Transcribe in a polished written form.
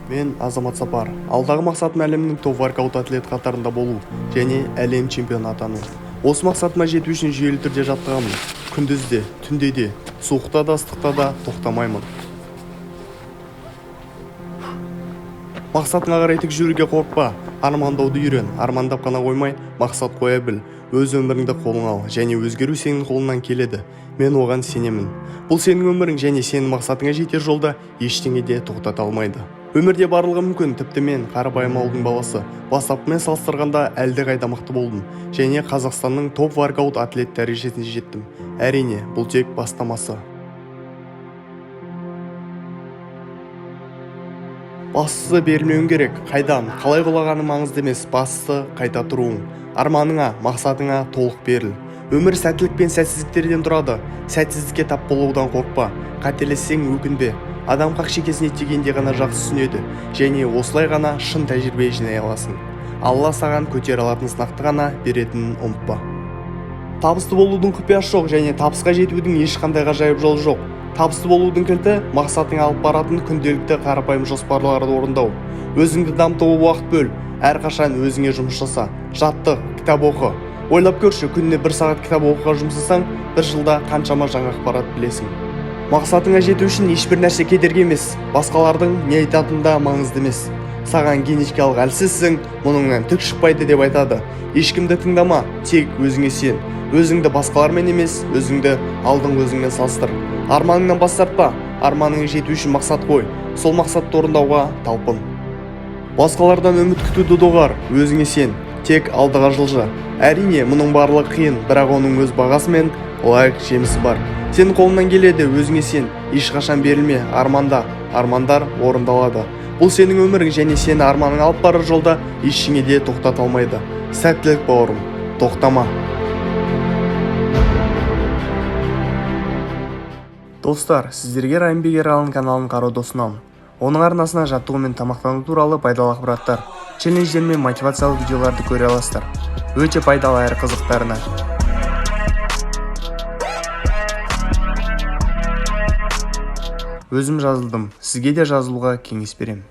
Мен Азамат Сапар. Алдағы мақсатым әлемнің топ воркаут атлет қатарында болу және әлем чемпионы атану. Осы мақсатыма жету үшін жүйелі түрде жаттығамын. Күндізде, түнде де, суықта да, ыстықта да тоқтамаймын. Мақсатыңа қарай тек жүруге қорықпа. Армандауды үйрен. Армандап қана қоймай, мақсат қоя біл. Өз өміріңді қолыңа ал, және өзгеру сенің қолыңнан келеді. Мен оған сенемін. Бұл сенің өмірің, және сенің мақсатыңа жетер жолда ештеңе де тоқтата алмайды. Өмірде барлығы мүмкін. Тіпті мен, қарапайым ауылдың баласы, бастапқымен салыстырғанда әлдеқайда мықты болдым, және Қазақстанның топ воркаут атлет дәрежесіне жеттім. Әрине, бұл тек бастамасы. Бастысы берілмеуің керек. Қайдан, қалай құлағаны маңызды емес. Бастысы қайта тұруың. Арманыңа, мақсатыңа толық беріл. Өмір сәттілік пен сәтсіздіктерден тұрады. Сәтсіздікке тап болудан қорықпа. Қателессең өкінбе. Адам қақ шекесіне тигенде ғана жақсы түсінеді, және осылай ғана шын тәжірибе жинай аласың. Алла саған көтер алатын сынақты ғана беретінін ұмытпа. Табысты болудың құпиясы жоқ, және табысқа жетудің ешқандай ғажайып жолы жоқ. Табысты болудың кілті мақсатыңа алып баратын күнделікті қарапайым жоспарларды орындау. Өзіңді дамытуға уақыт бөл. Әрқашан өзіңе жұмыс жаса. Жаттық, кітап оқы. Ойлап көрші, күніне 1 сағат кітап оқуға жұмсасаң, 1 жылда қаншама жаңа ақпарат білесің. Мақсатыңа жету үшін ешбір нәрсе кедергі емес. Басқалардың не айтатыны да маңызды емес. Саған генетикалық әлсізсің, мұныңнан түк шықпайды деп айтады. Ешкімді тыңдама, тек өзіңе сен. Өзіңді басқалармен емес, өзіңді алдыңғы өзіңмен салыстыр. Арманыңнан бас тартпа. Арманыңа жету үшін мақсат қой. Сол мақсатты орындауға талпын. Басқалардан үміт күтуді доғар. Өзіңе сен. Тек алдыға жылжы. Әрине, мұның барлығы қиын, бірақ оның өз бағасы мен лайық жемісі бар. Сен қолыңнан келеді, өзіңе сен. Ешқашан берілме, арманда. Армандар орындалады. Бұл сенің өмірің, және сені арманың алып барар жолда ештеңе де тоқтата алмайды. Сәттілік бауырым, тоқтама. Достар, сіздерге Райымбек Ералының каналын қарауды ұсынамын. Оның арнасына жаттығу мен тамақтану туралы пайдалы ақпараттар, челлендждер мен мотивациялық видеоларды көре аласыздар. Өте пайдалы әрі қызықтарына. Өзім жазылдым. Сізге де жазылуға кеңес беремін.